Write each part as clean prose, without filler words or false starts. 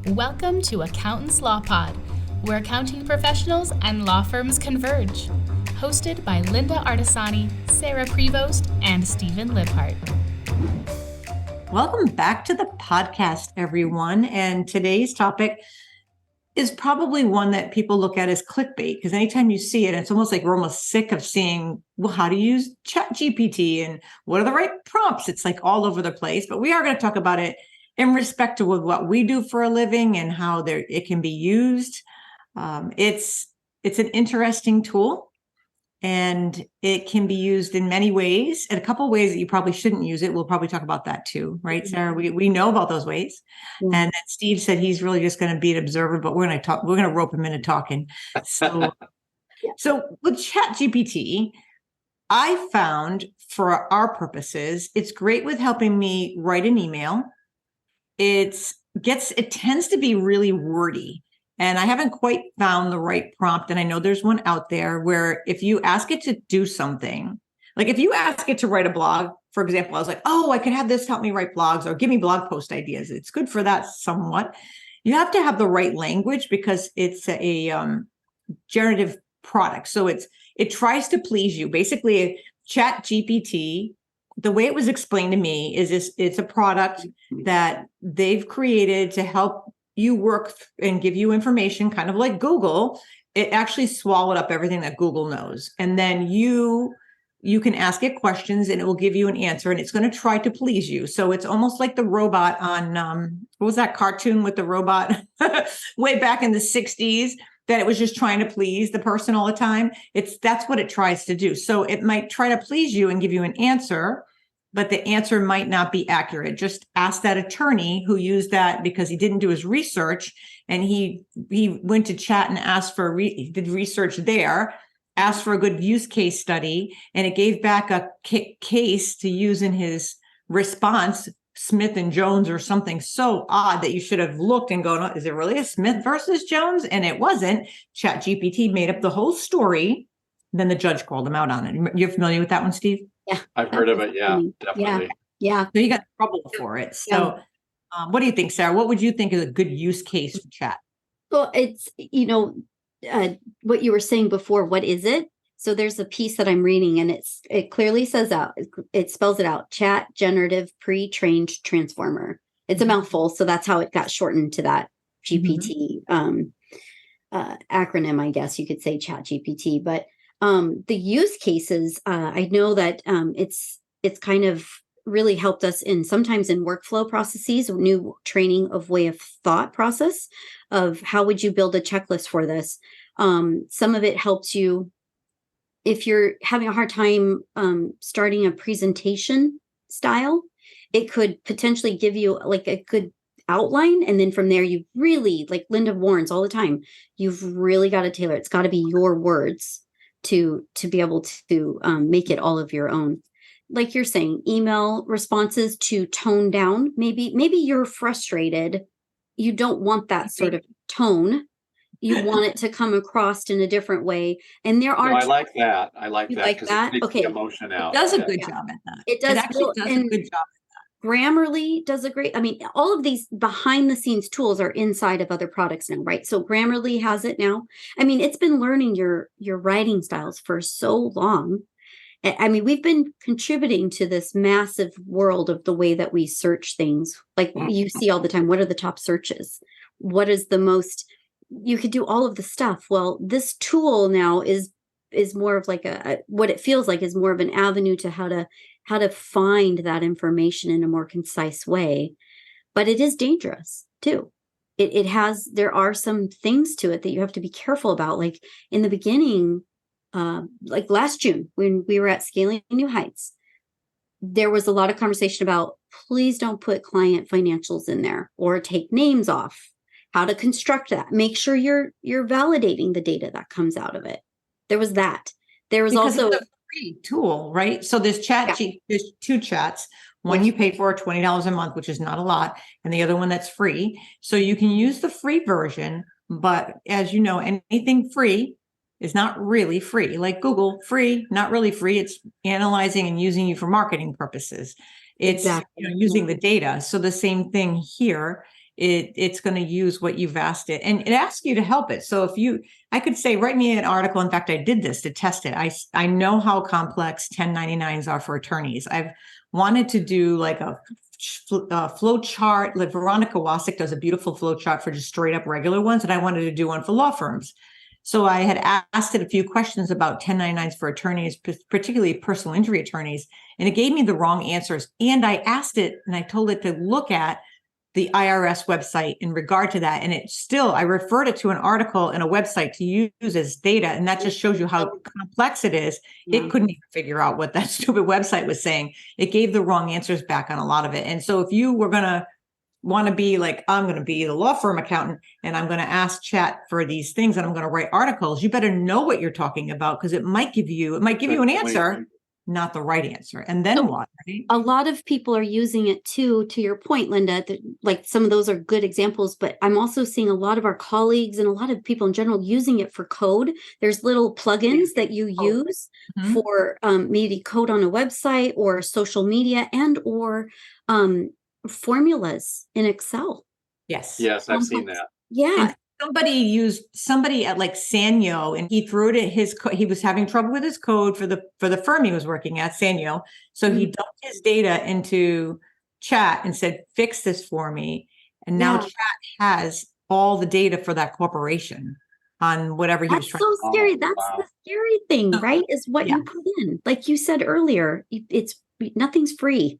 Welcome to Accountants Law Pod, where accounting professionals and law firms converge. Hosted by Lynda Artesani, Sarah Prevost, and Steve Libhart. Welcome back to the podcast, everyone. And today's topic is probably one that people look at as clickbait, because anytime you see it, it's almost like we're almost sick of seeing, well, how to use ChatGPT and what are the right prompts? It's like all over the place, but we are going to talk about it in respect to what we do for a living and how it can be used. It's an interesting tool, and it can be used in many ways, and a couple of ways that you probably shouldn't use it. We'll probably talk about that too, right, Sarah? We know about those ways. Yeah. And then Steve said he's really just going to be an observer, but we're going to rope him into talking. So, so with ChatGPT, I found for our purposes, it's great with helping me write an email. It tends to be really wordy. And I haven't quite found the right prompt. And I know there's one out there where if you ask it to do something, like if you ask it to write a blog, for example, I was like, oh, I could have this help me write blogs or give me blog post ideas. It's good for that somewhat. You have to have the right language because it's a generative product. So it tries to please you. Basically, ChatGPT, the way it was explained to me is it's a product that they've created to help you work and give you information, kind of like Google. It actually swallowed up everything that Google knows. And then you can ask it questions and it will give you an answer, and it's going to try to please you. So it's almost like the robot on, what was that cartoon with the robot way back in the 60s that it was just trying to please the person all the time. That's what it tries to do. So it might try to please you and give you an answer, but the answer might not be accurate. Just ask that attorney who used that because he didn't do his research, and he went to chat and asked for he did research there, asked for a good use case study, and it gave back a case to use in his response, Smith and Jones or something so odd that you should have looked and gone, oh, is it really a Smith versus Jones? And it wasn't. ChatGPT made up the whole story. Then the judge called him out on it. You're familiar with that one, Steve? Yeah, I've heard of it. Yeah, definitely. Yeah. So you got in trouble for it. So what do you think, Sarah? What would you think is a good use case for chat? Well, it's, what you were saying before, what is it? So there's a piece that I'm reading, and it clearly says out, it spells it out, chat generative pre-trained transformer. It's a mouthful. So that's how it got shortened to that GPT acronym, I guess you could say chat GPT. But the use cases, I know that it's kind of really helped us sometimes in workflow processes, new training of way of thought process of how would you build a checklist for this. Some of it helps you if you're having a hard time starting a presentation style. It could potentially give you like a good outline, and then from there you really, like Lynda warns all the time, you've really got to tailor. It's got to be your words to be able to make it all of your own. Like you're saying, email responses to tone down. Maybe you're frustrated. You don't want that sort of tone. You want it to come across in a different way. And there are. No, I like that. I like that because it takes the emotion out. It does a good job at that. It does. It actually does a good job. Grammarly does a great, all of these behind the scenes tools are inside of other products now, right? So Grammarly has it now. It's been learning your writing styles for so long. We've been contributing to this massive world of the way that we search things. Like you see all the time, what are the top searches? What is the most, you could do all of the stuff. Well, this tool now is more of like what it feels like is more of an avenue to how to find that information in a more concise way. But it is dangerous too. There are some things to it that you have to be careful about. Like in the beginning, like last June, when we were at Scaling New Heights, there was a lot of conversation about, please don't put client financials in there or take names off, how to construct that. Make sure you're validating the data that comes out of it. There was that. There was because also it's a free tool, right? So there's there's two chats. One you pay for $20 a month, which is not a lot, and the other one that's free. So you can use the free version, but as you know, anything free is not really free. Like Google, free, not really free. It's analyzing and using you for marketing purposes. It's using the data. So the same thing here. it's going to use what you've asked it, and it asks you to help it. So I could say, write me an article. In fact, I did this to test it. I know how complex 1099s are for attorneys. I've wanted to do like a flow chart. Like Veronica Wasik does a beautiful flow chart for just straight up regular ones, and I wanted to do one for law firms. So I had asked it a few questions about 1099s for attorneys, particularly personal injury attorneys, and it gave me the wrong answers. And I asked it, and I told it to look at the IRS website in regard to that. And I referred it to an article and a website to use as data. And that just shows you how complex it is. Yeah. It couldn't even figure out what that stupid website was saying. It gave the wrong answers back on a lot of it. And so if you were going to want to be like, I'm going to be the law firm accountant and I'm going to ask chat for these things and I'm going to write articles, you better know what you're talking about, because it might give you an answer, not the right answer. And then what? Right? A lot of people are using it too, to your point, Lynda, like some of those are good examples, but I'm also seeing a lot of our colleagues and a lot of people in general using it for code. There's little plugins that you use for maybe code on a website or social media or formulas in Excel. Yes. Yes, I've seen that. Yeah. And somebody at like Sanyo, and he threw it at he was having trouble with his code for the firm he was working at, Sanyo. So he dumped his data into chat and said, fix this for me. And now chat has all the data for that corporation on whatever he was trying to do. That's so scary. That's the scary thing, right? Is what you put in. Like you said earlier, nothing's free.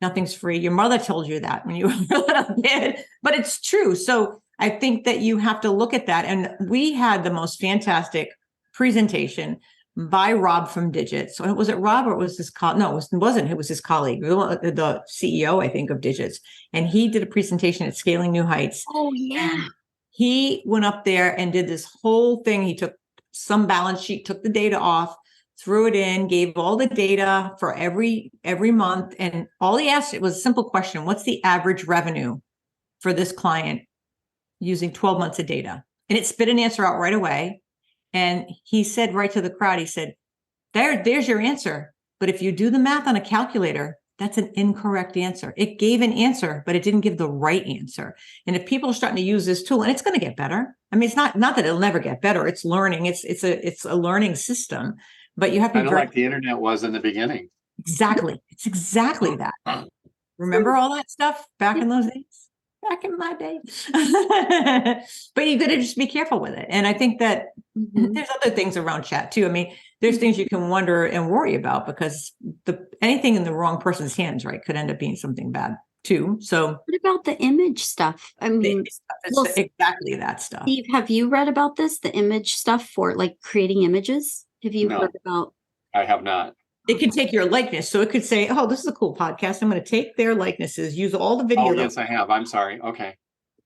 Nothing's free. Your mother told you that when you were a little kid, but it's true. So I think that you have to look at that. And we had the most fantastic presentation by Rob from Digits. So was it Rob or was his colleague? No, it wasn't. It was his colleague, the CEO, I think, of Digits. And he did a presentation at Scaling New Heights. Oh, yeah. And he went up there and did this whole thing. He took some balance sheet, took the data off, threw it in, gave all the data for every month. And all he asked, it was a simple question. What's the average revenue for this client using 12 months of data? And it spit an answer out right away. And he said right to the crowd, he said, there's your answer. But if you do the math on a calculator, that's an incorrect answer. It gave an answer, but it didn't give the right answer. And if people are starting to use this tool, and it's going to get better. I mean, it's not that it'll never get better. It's learning. It's a learning system. But you have to kind of like the internet was in the beginning. Exactly. It's exactly that. Remember all that stuff back in those days? Back in my day. But you got to just be careful with it. And I think that there's other things around chat too. I mean, there's things you can wonder and worry about, because anything in the wrong person's hands, right, could end up being something bad too. So what about the image stuff? I mean, exactly that stuff. Steve, have you read about this? The image stuff for like creating images? Have you heard about? I have not. It could take your likeness. So it could say, oh, this is a cool podcast. I'm going to take their likenesses, use all the video. Oh, yes, I have. I'm sorry. Okay.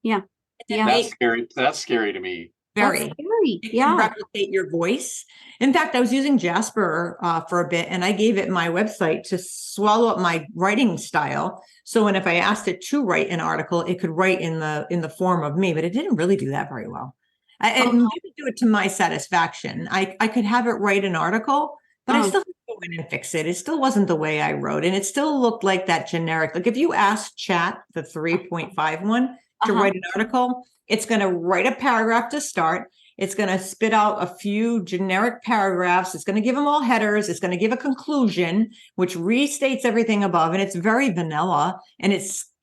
Yeah. Yeah. That's scary. That's scary to me. Very scary. It can replicate your voice. In fact, I was using Jasper for a bit, and I gave it my website to swallow up my writing style. So when if I asked it to write an article, it could write in the form of me, but it didn't really do that very well. And maybe do it to my satisfaction. I could have it write an article, but I still had to go in and fix it. It still wasn't the way I wrote, and it still looked like that generic. Like if you ask Chat, the 3.5 one, to write an article, it's going to write a paragraph to start. It's going to spit out a few generic paragraphs. It's going to give them all headers. It's going to give a conclusion, which restates everything above. And it's very vanilla. And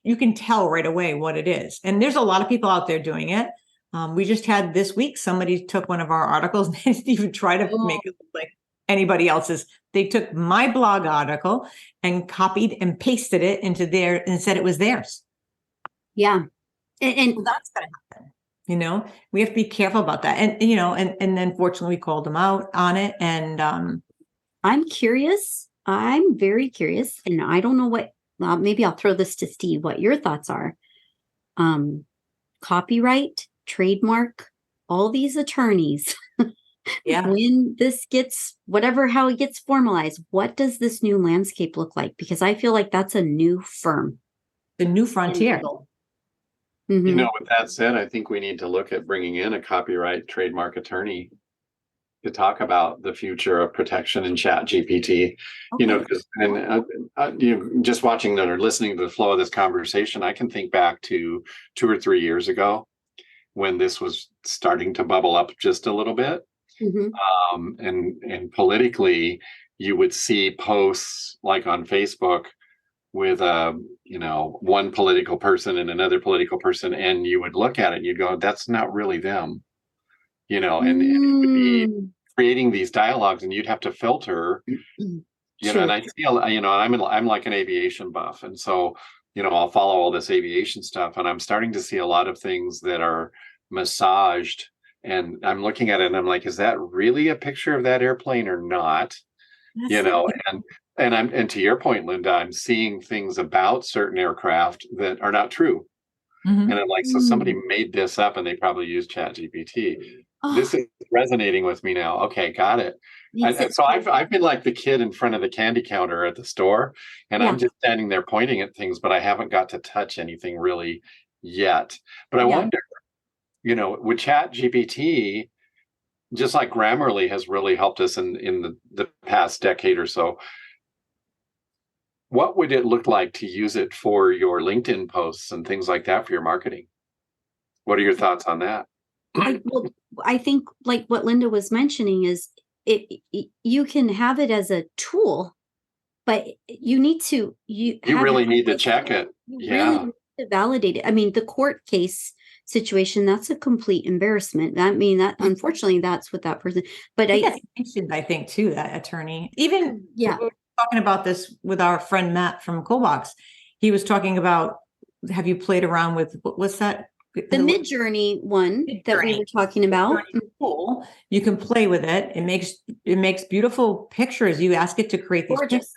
you can tell right away what it is. And there's a lot of people out there doing it. We just had this week, somebody took one of our articles and they didn't even try to make it look like anybody else's. They took my blog article and copied and pasted it into there and said it was theirs. Yeah. And well, that's going to happen. We have to be careful about that. And then fortunately we called them out on it. And I'm curious. I'm very curious. And I don't know maybe I'll throw this to Steve, what your thoughts are. Copyright, trademark, all these attorneys. Yeah. When this gets how it gets formalized, what does this new landscape look like? Because I feel like that's a new firm. The new frontier. With that said, I think we need to look at bringing in a copyright trademark attorney. to talk about the future of protection in ChatGPT. You know, because just watching or listening to the flow of this conversation, I can think back to 2 or 3 years ago when this was starting to bubble up just a little bit. And politically, you would see posts like on Facebook with one political person and another political person, and you would look at it and you'd go, that's not really them, and it would be creating these dialogues, and you'd have to filter, and I feel, I'm like an aviation buff, and so I'll follow all this aviation stuff, and I'm starting to see a lot of things that are massaged, and I'm looking at it and I'm like, is that really a picture of that airplane or not? And to your point, Lynda, I'm seeing things about certain aircraft that are not true. And I'm like, so somebody made this up and they probably used ChatGPT. This is resonating with me now. Okay, got it. So I've been like the kid in front of the candy counter at the store, and I'm just standing there pointing at things, but I haven't got to touch anything really yet. But I wonder, with ChatGPT, just like Grammarly has really helped us in the past decade or so, what would it look like to use it for your LinkedIn posts and things like that for your marketing? What are your thoughts on that? I think like what Lynda was mentioning is you can have it as a tool, but you need to you really need to check it. Really need to validate it. I mean, the court case situation, that's a complete embarrassment. I mean, that unfortunately that's what that person, but I think too, that attorney, even we were talking about this with our friend Matt from Cobox. He was talking about, have you played around with, what's that? The Midjourney one that we were talking about. Cool. You can play with it. It makes beautiful pictures. You ask it to create these pictures.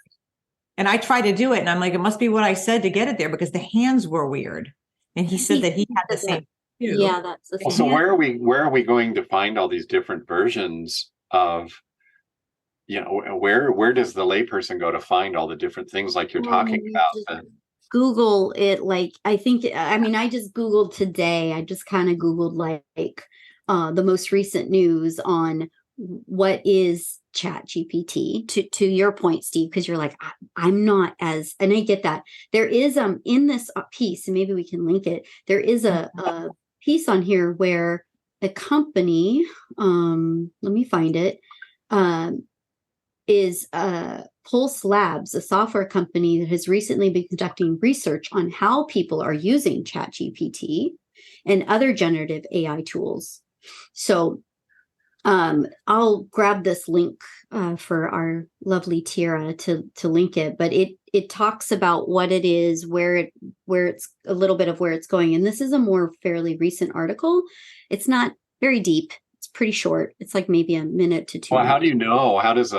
And I tried to do it, and I'm like, it must be what I said to get it there, because the hands were weird. And he said that he had the same. Yeah, that's the same. So where are we going to find all these different versions of, where does the layperson go to find all the different things like you're talking about? Google it. I just Googled today. I just kind of Googled the most recent news on what is ChatGPT, to your point, Steve, because you're like, I'm not as, and I get that. There is in this piece, and maybe we can link it, there is a piece on here where a company, let me find it, is Pulse Labs, a software company that has recently been conducting research on how people are using ChatGPT and other generative AI tools. So I'll grab this link for our lovely Teaira to link it, but it talks about what it is, where it's a little bit of where it's going. And this is a more fairly recent article. It's not very deep. It's pretty short. It's like maybe a minute to 2 minutes. How do you know? How does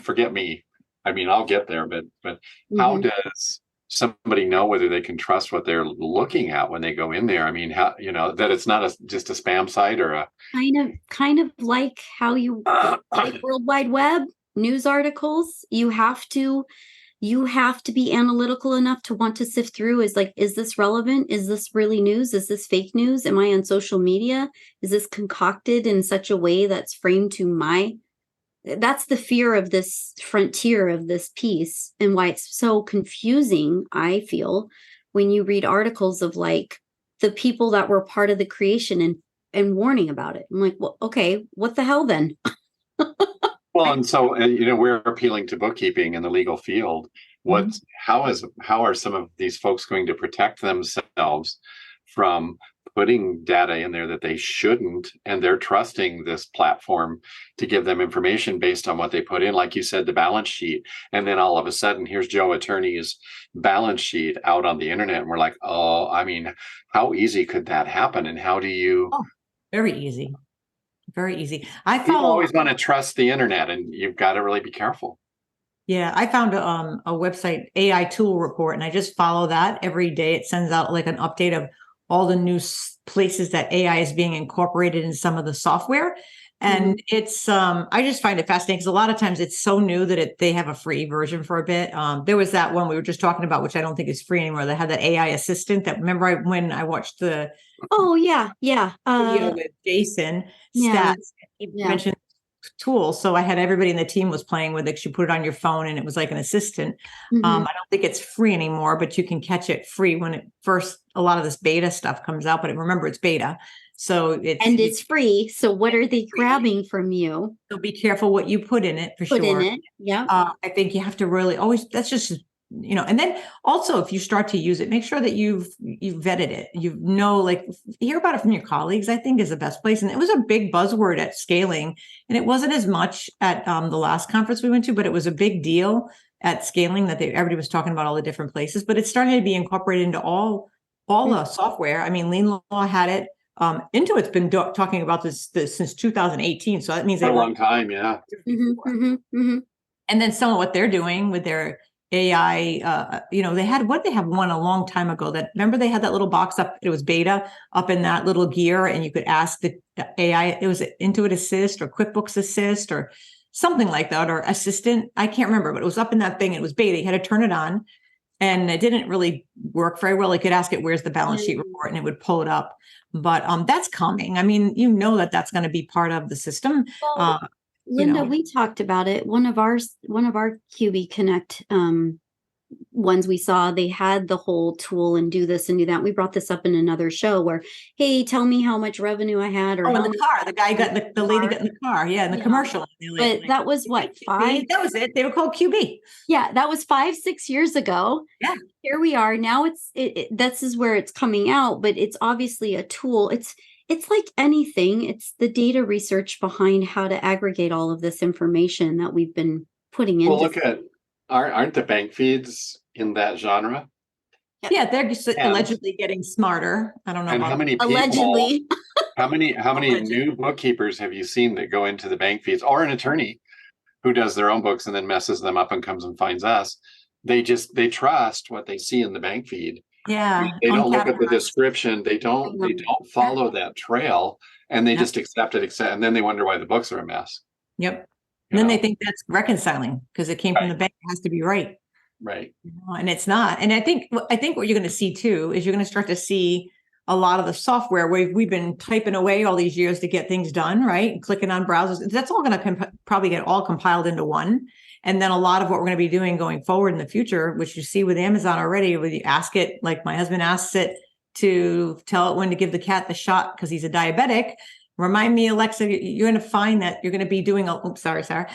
forget me? I mean, I'll get there, but how does somebody know whether they can trust what they're looking at when they go in there? I mean, how, that it's not just a spam site or a kind of like how you like World Wide Web news articles. You have to be analytical enough to want to sift through, is this relevant? Is this really news? Is this fake news? Am I on social media? Is this concocted in such a way that's framed to that's the fear of this frontier of this piece, and why it's so confusing, I feel, when you read articles of the people that were part of the creation and warning about it. I'm like, well, okay, what the hell then? Well, and so we're appealing to bookkeeping in the legal field. How are some of these folks going to protect themselves from putting data in there that they shouldn't, and they're trusting this platform to give them information based on what they put in, like you said, the balance sheet, and then all of a sudden here's Joe Attorney's balance sheet out on the internet, and we're like, oh, I mean, how easy could that happen? And how do you? Very easy. Very easy. People always want to trust the internet, and you've got to really be careful. Yeah, I found a website, AI Tool Report, and I just follow that every day. It sends out an update of all the new places that AI is being incorporated in some of the software. And it's I just find it fascinating because a lot of times it's so new that they have a free version for a bit. There was that one we were just talking about, which I don't think is free anymore. They had that AI assistant that when I watched the video with Jason Stats, he mentioned tools. So I had everybody in the team was playing with it. You put it on your phone and it was like an assistant. I don't think it's free anymore, but you can catch it free when a lot of this beta stuff comes out, but remember it's beta. So it's free. So what are they grabbing from you? So be careful what you put in it Put in it. Yeah. I think you have to really always, that's just, and then also if you start to use it, make sure that you've vetted it. Hear about it from your colleagues, I think is the best place. And it was a big buzzword at scaling. And it wasn't as much at the last conference we went to, but it was a big deal at scaling that everybody was talking about all the different places, but it started to be incorporated into all the software. I mean, Lean Law had it. Intuit's been talking about this since 2018. So that means for a long time. Yeah. And then some of what they're doing with their AI, they had one a long time ago that, remember they had that little box up, it was beta up in that little gear and you could ask the AI, it was Intuit Assist or QuickBooks Assist or something like that, or Assistant. I can't remember, but it was up in that thing. It was beta. You had to turn it on and it didn't really work very well. You could ask it, where's the balance sheet report? And it would pull it up. But that's coming. I mean, that's going to be part of the system. Well, Lynda, we talked about it. One of our QB Connect ones we saw, they had the whole tool and do this and do that. We brought this up in another show where, hey, tell me how much revenue I had. Or in the car, the guy got the lady got in the car. Yeah, in the commercial. But that was what, 5? That was it. They were called QB. Yeah, that was 5-6 years ago. Yeah. Here we are. Now this is where it's coming out, but it's obviously a tool. It's like anything. It's the data research behind how to aggregate all of this information that we've been putting into. Well, look at, aren't the bank feeds in that genre? Yeah, they're allegedly getting smarter. I don't know. And how many people, allegedly? how many new bookkeepers have you seen that go into the bank feeds, or an attorney who does their own books and then messes them up and comes and finds us? They trust what they see in the bank feed. Yeah. They don't look at the description. They don't follow that trail, and they just accept it, and then they wonder why the books are a mess. Yep. And then they think that's reconciling because it came from the bank. It has to be right. Right. And it's not. And I think what you're going to see too is you're going to start to see a lot of the software where we've been typing away all these years to get things done, right? And clicking on browsers. That's all going to probably get all compiled into one. And then a lot of what we're going to be doing going forward in the future, which you see with Amazon already, where you ask it, like my husband asks it to tell it when to give the cat the shot because he's a diabetic. Remind me, Alexa, you're going to find that you're going to be doing, sorry, Sarah.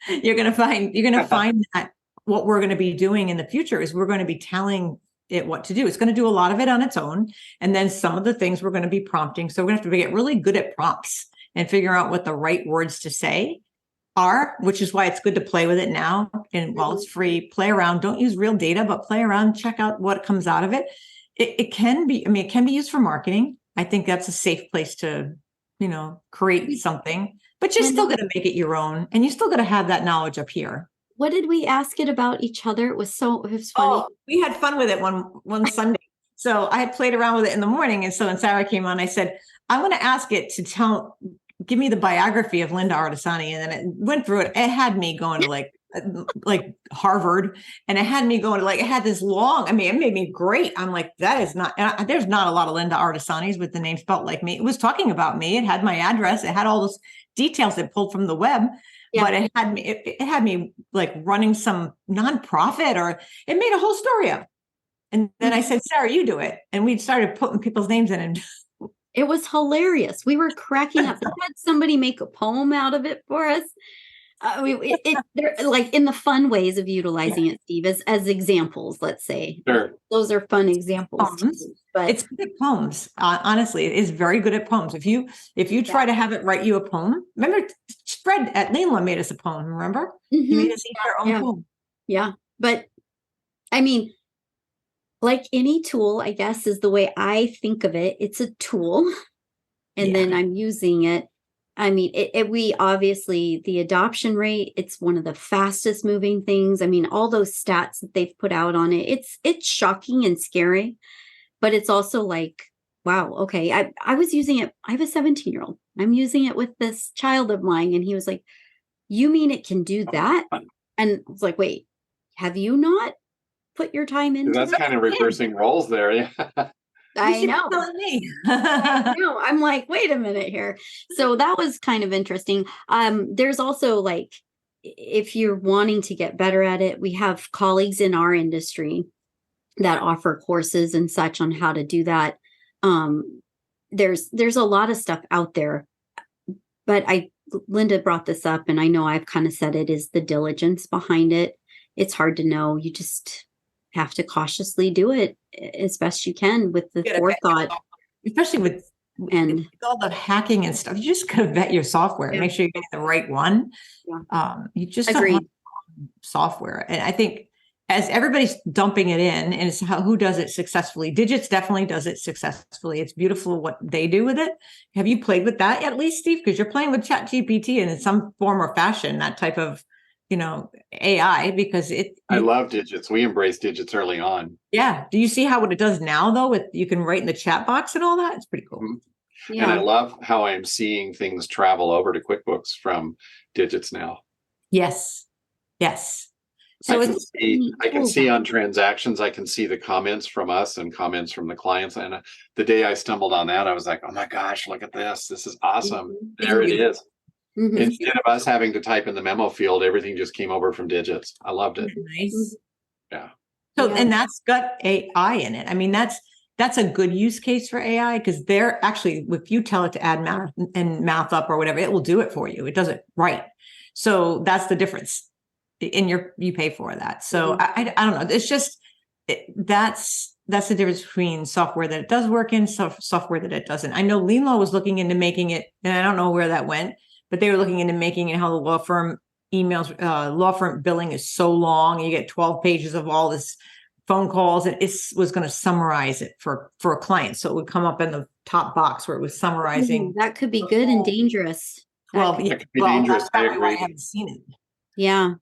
You're going to find that what we're going to be doing in the future is we're going to be telling it what to do. It's going to do a lot of it on its own. And then some of the things we're going to be prompting. So we're going to have to get really good at prompts and figure out what the right words to say are, which is why it's good to play with it now. And while it's free, play around. Don't use real data, but play around, check out what comes out of it. It can be used for marketing. I think that's a safe place to, create something, but you're still going to make it your own. And you still got to have that knowledge up here. What did we ask it about each other? It was funny. Oh, we had fun with it one Sunday. So I had played around with it in the morning. And so when Sarah came on, I said, I want to ask it to give me the biography of Lynda Artesani. And then it went through it. It had me going to like Harvard, and it had me going to it had this long, it made me great. I'm like, that is not, there's not a lot of Lynda Artesanis with the name spelled like me. It was talking about me. It had my address. It had all those details it pulled from the web, but it had me like running some nonprofit, or it made a whole story up. And then I said, Sarah, you do it. And we started putting people's names in and it was hilarious. We were cracking up. We had somebody make a poem out of it for us. They're like in the fun ways of utilizing it, Steve, as examples, let's say. Sure. Those are fun examples. But it's good at poems. Honestly, it is very good at poems. If you try to have it write you a poem, remember Fred at Lean made us a poem, remember? He made us each our own poem. Yeah. But I mean, like any tool, I guess, is the way I think of it. It's a tool, and then I'm using it. I mean, we obviously, the adoption rate, it's one of the fastest moving things. I mean, all those stats that they've put out on it, it's shocking and scary, but it's also like, Wow. Okay. I was using it. I have a 17-year-old. I'm using it with this child of mine. And he was like, you mean it can do that? And I was like, wait, have you not put your time into That's that? kind of reversing roles there. Yeah. I You should be know. telling me. No, I'm like, wait a minute here. So that was kind of interesting. There's also like, if you're wanting to get better at it, we have colleagues in our industry that offer courses and such on how to do that. There's a lot of stuff out there, but Lynda brought this up, and I know I've kind of said it, is the diligence behind it. It's hard to know. You just have to cautiously do it as best you can with the forethought. Especially with all the hacking and stuff. You just gotta vet your software, make sure you get the right one. You just don't want software. And I think as everybody's dumping it in, and it's who does it successfully. Digits definitely does it successfully. It's beautiful what they do with it. Have you played with that at least, Steve? Because you're playing with ChatGPT and in some form or fashion, that type of, AI, because I love digits. We embraced digits early on. Yeah. Do you see how what it does now though? You can write in the chat box and all that? It's pretty cool. Mm-hmm. Yeah. And I love how I'm seeing things travel over to QuickBooks from digits now. Yes. So I can see on transactions, I can see the comments from us and comments from the clients. And the day I stumbled on that, I was like, oh my gosh, look at this. This is awesome. Mm-hmm. There it is. Mm-hmm. Instead of us having to type in the memo field, everything just came over from digits. I loved it. Nice. Yeah. So, and that's got AI in it. I mean, that's a good use case for AI, because they're actually, if you tell it to add math up or whatever, it will do it for you. It does it right. So that's the difference. And you pay for that. So I don't know. It's just that's the difference between software that it does work in, software that it doesn't. I know Lean was looking into making it, and I don't know where that went, but they were looking into making it how the law firm law firm billing is so long. You get 12 pages of all this phone calls, and it was going to summarize it for a client. So it would come up in the top box where it was summarizing. That could be good and dangerous. Well, it could be dangerous. I agree. I haven't seen it. Yeah.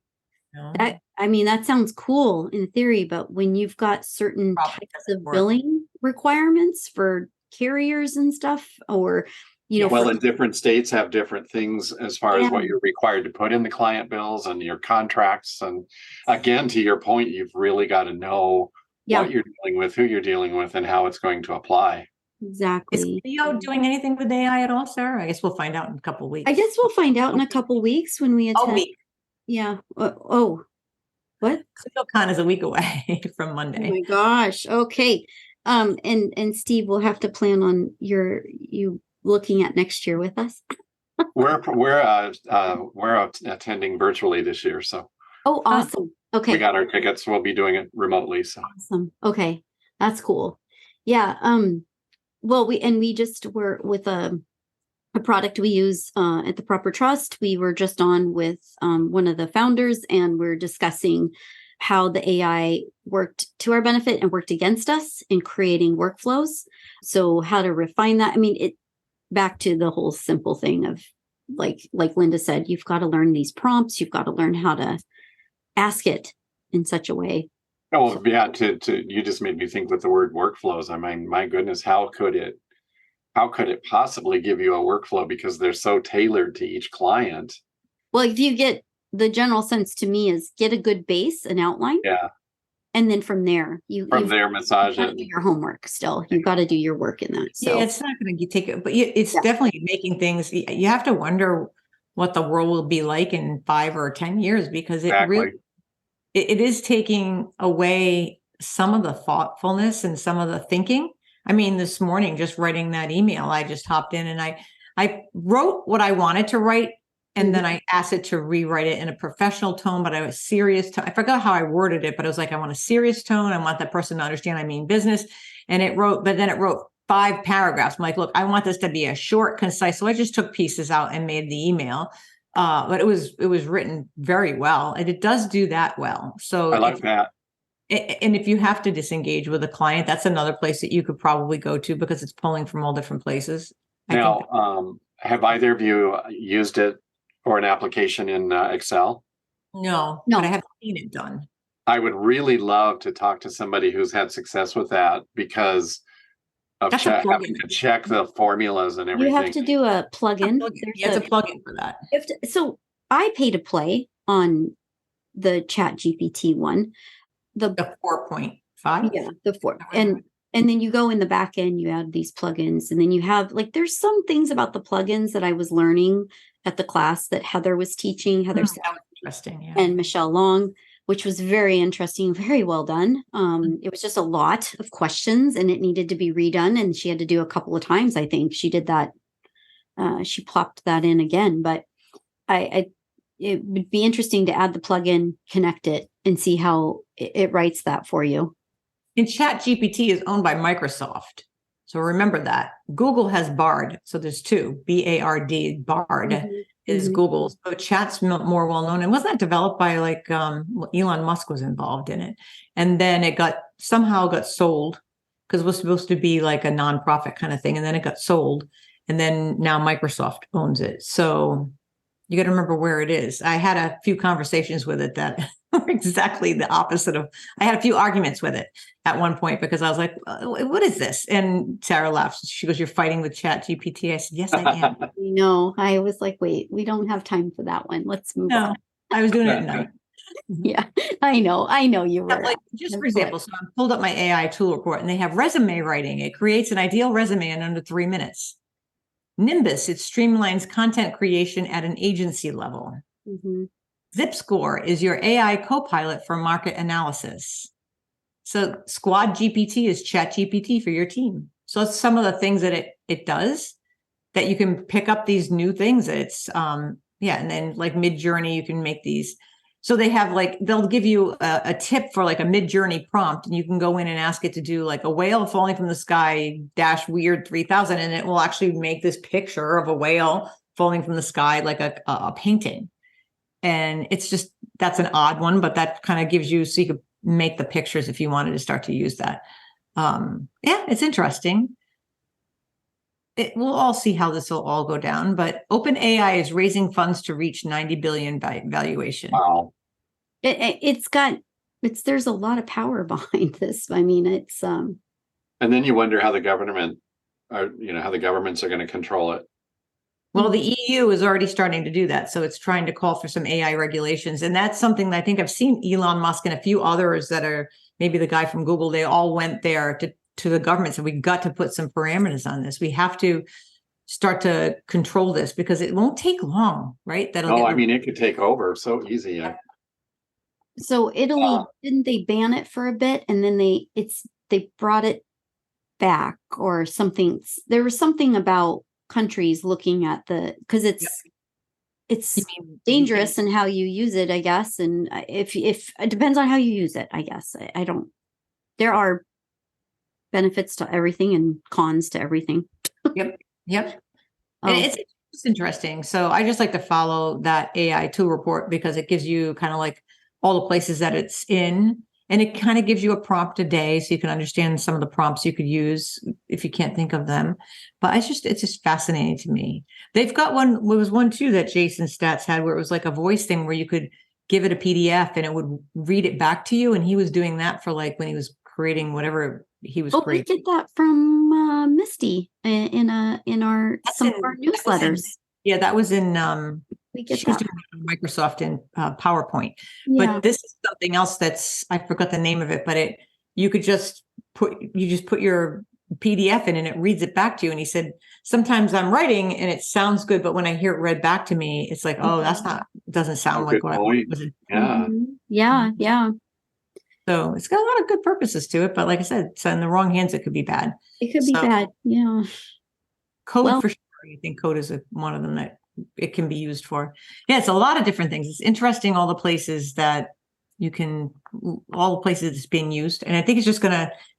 That sounds cool in theory, but when you've got certain types of billing requirements for carriers and stuff, or and different states have different things as far as what you're required to put in the client bills and your contracts. And again, to your point, you've really got to know what you're dealing with, who you're dealing with, and how it's going to apply. Exactly. Is Clio doing anything with AI at all, Sarah? I guess we'll find out in a couple of weeks. I guess we'll find out in a couple of weeks when we attend. Yeah. What? ClioCon is a week away from Monday. Oh my gosh. Okay. And Steve, we'll have to plan on you looking at next year with us. We're attending virtually this year. So. Oh, awesome. Okay. We got our tickets. We'll be doing it remotely. So. Awesome. Okay. That's cool. Yeah. Well, we just were with a product we use at the Proper Trust. We were just on with one of the founders, and we're discussing how the AI worked to our benefit and worked against us in creating workflows. So how to refine that. I mean, back to the whole simple thing of like Lynda said, you've got to learn these prompts. You've got to learn how to ask it in such a way. Oh, yeah. You just made me think with the word workflows. I mean, my goodness, how could it possibly give you a workflow, because they're so tailored to each client? Well, if you get the general sense to me is get a good base, an outline. Yeah. And then from there, massage it. Do your homework still. You've got to do your work in that. So it's not going to take it, but it's definitely making things. You have to wonder what the world will be like in 5 or 10 years, because it is taking away some of the thoughtfulness and some of the thinking. I mean, this morning, just writing that email, I just hopped in and I wrote what I wanted to write. And then I asked it to rewrite it in a professional tone, but I was serious. I forgot how I worded it, but I was like, I want a serious tone. I want that person to understand I mean business. And it wrote 5 paragraphs. I'm like, look, I want this to be a short, concise. So I just took pieces out and made the email. But it was written very well. And it does do that well. So I like that. And if you have to disengage with a client, that's another place that you could probably go to, because it's pulling from all different places. Now, have either of you used it or an application in Excel? No, but I haven't seen it done. I would really love to talk to somebody who's had success with that, because of That's a having plugin. to check the formulas and You everything. have to do a plugin. Yeah, it's a plugin for that. So I pay to play on the ChatGPT one. The 4.5. Yeah, the 4. And then you go in the back end, you add these plugins, and then you have like there's some things about the plugins that I was learning at the class that Heather was teaching, That was interesting, yeah. and Michelle Long, which was very interesting, very well done. It was just a lot of questions and it needed to be redone. And she had to do a couple of times. I think she did that. She plopped that in again, but it would be interesting to add the plugin, connect it, and see how it writes that for you. And ChatGPT is owned by Microsoft. So remember that. Google has Bard. So there's two, B-A-R-D, Bard is Google's. So Chat's more well-known. And wasn't that developed by like Elon Musk was involved in it. And then it somehow got sold because it was supposed to be like a nonprofit kind of thing. And then it got sold. And then now Microsoft owns it. So you got to remember where it is. I had a few conversations with it that were exactly the opposite of, I had a few arguments with it at one point because I was like, what is this? And Sarah laughs. She goes, you're fighting with ChatGPT. I said, yes, I am. No, I was like, wait, we don't have time for that one. Let's move on. I was doing it at night. Yeah, I know you were. Like, just for example, so I pulled up my AI tool report and they have resume writing. It creates an ideal resume in under 3 minutes. Nimbus, it streamlines content creation at an agency level. ZipScore is your AI co-pilot for market analysis. So Squad GPT is ChatGPT for your team. So it's some of the things that it does that you can pick up these new things. It's and then like Mid-Journey, you can make these. So they have like, they'll give you a tip for like a Mid-Journey prompt, and you can go in and ask it to do like a whale falling from the sky - weird 3000, and it will actually make this picture of a whale falling from the sky like a painting. And it's just, that's an odd one, but that kind of gives you, so you could make the pictures if you wanted to start to use that. It's interesting. We'll all see how this will all go down, but OpenAI is raising funds to reach 90 billion valuation. Wow. There's a lot of power behind this. I mean, it's and then you wonder how the governments are going to control it. Well, the EU is already starting to do that. So it's trying to call for some AI regulations. And that's something that I think I've seen Elon Musk and a few others that are maybe the guy from Google, they all went there to the government. So we got to put some parameters on this. We have to start to control this because it won't take long, right? It could take over so easy. Yeah. So Italy, didn't they ban it for a bit and then they brought it back or something? There was something about countries looking at because it's dangerous in how you use it, I guess. And if it depends on how you use it, I guess. There are benefits to everything and cons to everything. Yep. It's interesting. So I just like to follow that AI tool report because it gives you kind of like all the places that it's in. And it kind of gives you a prompt a day so you can understand some of the prompts you could use if you can't think of them. But it's just fascinating to me. They've got one, there was one too that Jason Stats had where it was like a voice thing where you could give it a PDF and it would read it back to you. And he was doing that for like when he was creating whatever he was creating. We did that from Misty in some of our newsletters. That was in she was doing Microsoft in PowerPoint. Yeah. But this is something else I forgot the name of it, but you just put your PDF in and it reads it back to you. And he said, sometimes I'm writing and it sounds good, but when I hear it read back to me, it's like, doesn't sound like what I was. Yeah. So it's got a lot of good purposes to it, but like I said, so in the wrong hands, it could be bad. It could be bad. Yeah. Code for sure. I think code is one of them that it can be used for. Yeah, it's a lot of different things. It's interesting, all the places that all the places it's being used. And I think it's just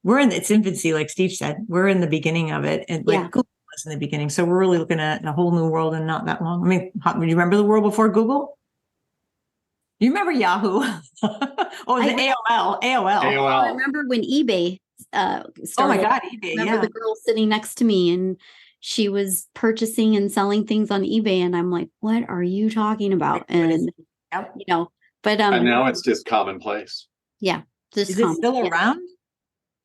we're in its infancy, like Steve said, we're in the beginning of it. And like Google was in the beginning. So we're really looking at a whole new world and not that long. I mean, do you remember the world before Google? Do you remember Yahoo? Was it AOL? AOL. I remember when eBay started. Oh my God, eBay, I remember the girl sitting next to me and she was purchasing and selling things on eBay. And I'm like, what are you talking about? And, but. And now it's just commonplace. Yeah. Is it still around?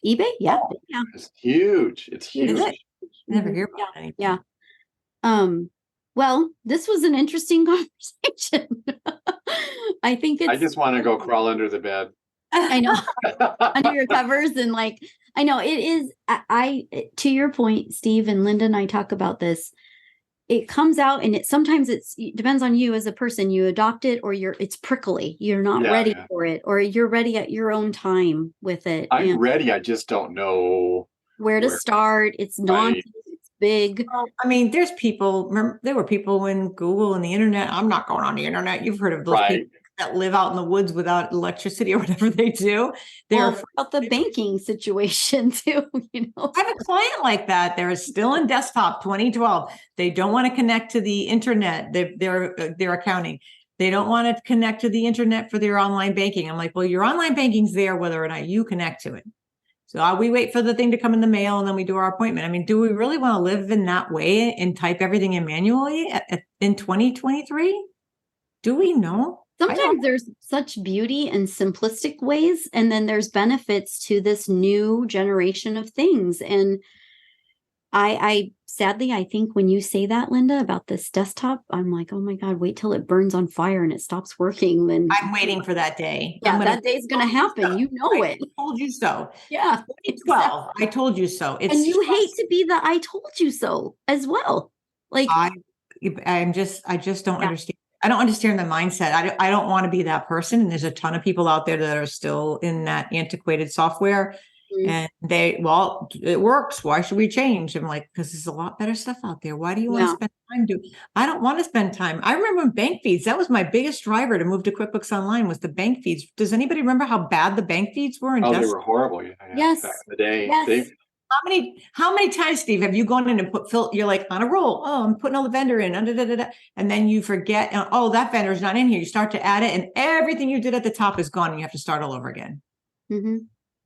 eBay? Yeah. Oh, Yeah. it's huge. It's Is huge. it? Never Mhm. hear about anything. Yeah. Well, this was an interesting conversation. I think I it's just want to go crawl under the bed. I know under your covers and like I know it is I to your point, Steve and Linda and I talk about this. It comes out and it depends on you as a person. You adopt it or it's prickly. You're not Yeah, ready yeah. for it, or you're ready at your own time with it. I'm And ready. I just don't know where to where. start. It's Right. nonsense. It's big. Well, I mean, there's people, remember, there were people in Google and the internet. I'm not going on the internet. You've heard of those Right. people that live out in the woods without electricity or whatever they do. They're Well, about the banking situation too, you know. I have a client like that. They're still in desktop 2012. They don't want to connect to the internet. Their accounting. They don't want to connect to the internet for their online banking. I'm like, well, your online banking's there whether or not you connect to it. So we wait for the thing to come in the mail and then we do our appointment. I mean, do we really want to live in that way and type everything in manually in 2023? Do we know? Sometimes there's such beauty in simplistic ways, and then there's benefits to this new generation of things. And I sadly, I think when you say that, Linda, about this desktop, I'm like, oh my God, wait till it burns on fire and it stops working. Then I'm waiting for that day. yeah, that day's going to happen. You know it. I told you so. Yeah. 12. I told you so. And you hate to be the I told you so as well. Like I just don't understand. I don't understand the mindset. I don't want to be that person. And there's a ton of people out there that are still in that antiquated software. And it works. Why should we change? I'm like, because there's a lot better stuff out there. Why do you want to spend time doing? I don't want to spend time. I remember bank feeds. That was my biggest driver to move to QuickBooks Online was the bank feeds. Does anybody remember how bad the bank feeds were? They were horrible. Yeah, yes. Back in the day. Yes. How many times, Steve, have you gone in and you're like on a roll. Oh, I'm putting all the vendor in, and then you forget, oh, that vendor is not in here. You start to add it and everything you did at the top is gone and you have to start all over again. Mm-hmm.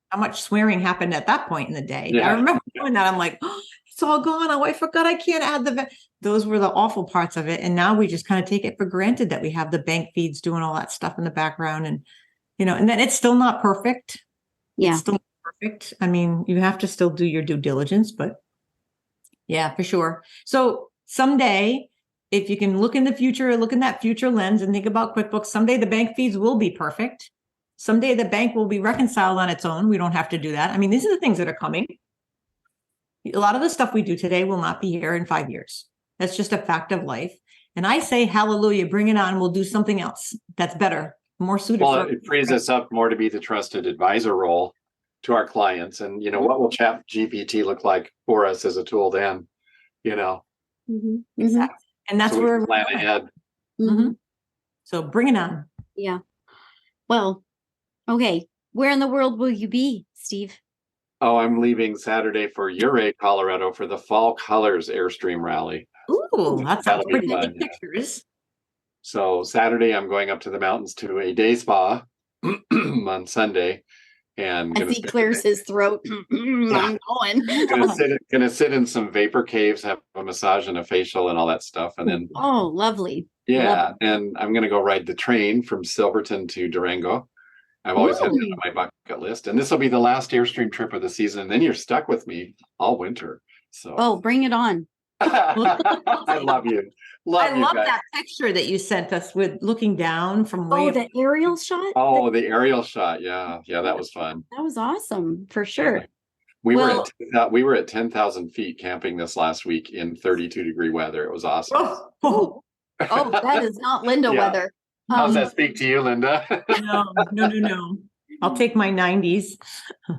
How much swearing happened at that point in the day? Yeah. I remember doing that. I'm like, oh, it's all gone. Oh, I forgot I can't add those were the awful parts of it. And now we just kind of take it for granted that we have the bank feeds doing all that stuff in the background. And, and then it's still not perfect. Yeah. It's still not perfect. I mean, you have to still do your due diligence, but yeah, for sure. So someday, if you can look in the future, look in that future lens and think about QuickBooks, someday the bank feeds will be perfect. Someday the bank will be reconciled on its own. We don't have to do that. I mean, these are the things that are coming. A lot of the stuff we do today will not be here in 5 years. That's just a fact of life. And I say, hallelujah, bring it on. We'll do something else that's better, more suited. Well, it frees us up more to be the trusted advisor role to our clients. And, what will ChatGPT look like for us as a tool then? Mm-hmm. Exactly. And that's where we plan ahead. Mm-hmm. So bring it on. Yeah. Well, okay. Where in the world will you be, Steve? Oh, I'm leaving Saturday for Ouray, Colorado for the Fall Colors Airstream Rally. Ooh, that sounds pretty fun. Pictures. So Saturday, I'm going up to the mountains to a day spa on Sunday. And as he clears his throat, I'm going. Gonna sit in some vapor caves, have a massage and a facial and all that stuff. And then lovely. Yeah. And I'm gonna go ride the train from Silverton to Durango. I've always had that on my bucket list. And this will be the last Airstream trip of the season. And then you're stuck with me all winter. So bring it on. I love you. I love that picture that you sent us with looking down from way the aerial shot. The aerial shot. Yeah, that was fun. That was awesome for sure. Yeah. We were at 10,000 feet camping this last week in 32-degree weather. It was awesome. That is not Linda weather. How does that speak to you, Linda? No. I'll take my 90s.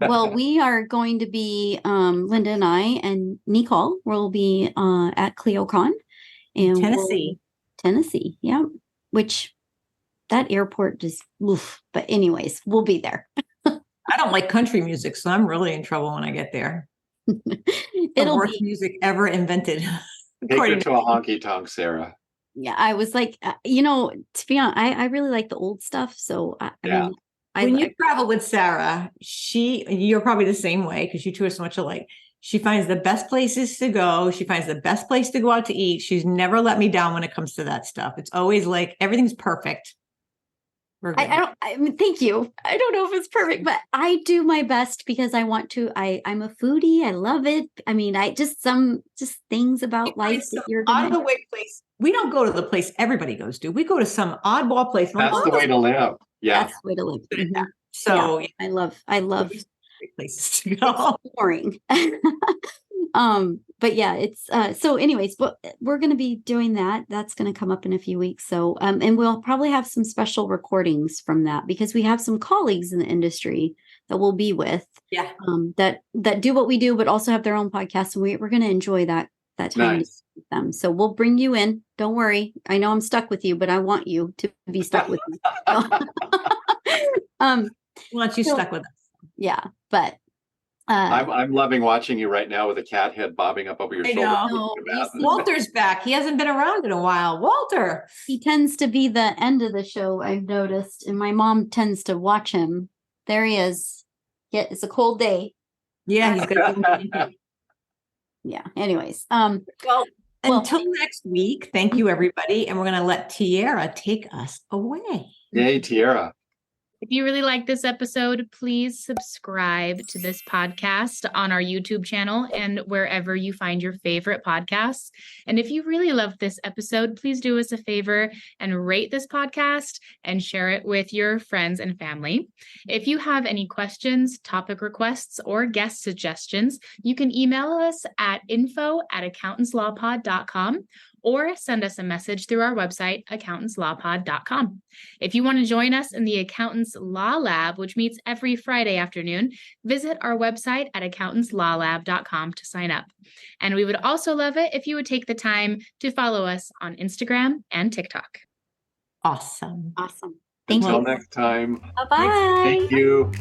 Well, we are going to be Linda and I and Nicole will be at CleoCon. And Tennessee, yeah. Which that airport just, but anyways, we'll be there. I don't like country music, so I'm really in trouble when I get there. It'll worst music ever invented. Take her to a honky tonk, Sarah. Yeah, I was like, to be honest, I really like the old stuff. So I mean, when you travel with Sarah, you're probably the same way because you two are so much alike. She finds the best places to go. She finds the best place to go out to eat. She's never let me down when it comes to that stuff. It's always like everything's perfect. We're good. I mean, thank you. I don't know if it's perfect, but I do my best because I want to. I'm a foodie. I love it. I mean, just things about life that you're out gonna. of the way place. We don't go to the place everybody goes to. We go to some oddball place. That's the way to live. Yeah. That's the way to live. Mhm. So Yeah, I love places to go. It's boring. But yeah, it's so anyways, but we're going to be doing that. That's going to come up in a few weeks. So and we'll probably have some special recordings from that because we have some colleagues in the industry that we'll be with. Yeah. That do what we do, but also have their own podcast. And we're going to enjoy that time Nice. with them. So we'll bring you in. Don't worry. I know I'm stuck with you, but I want you to be stuck with me. Once you stuck with us. Yeah, but I'm loving watching you right now with a cat head bobbing up over your I shoulder. know. No, Walter's back. He hasn't been around in a while. Walter. he tends to be the end of the show, I've noticed, and my mom tends to watch him. There he is. Yeah, it's a cold day. Yeah, he's gonna be Yeah. Anyways, well, until next week, thank you everybody. And we're gonna let Teaira take us away. Yay, Teaira. If you really like this episode, please subscribe to this podcast on our YouTube channel and wherever you find your favorite podcasts. And if you really loved this episode, please do us a favor and rate this podcast and share it with your friends and family. If you have any questions, topic requests, or guest suggestions, you can email us at info@accountantslawpod.com or send us a message through our website, accountantslawpod.com. If you want to join us in the Accountants Law Lab, which meets every Friday afternoon, visit our website at accountantslawlab.com to sign up. And we would also love it if you would take the time to follow us on Instagram and TikTok. Awesome. awesome. Thank Until you. next time. Bye-bye. Thank you.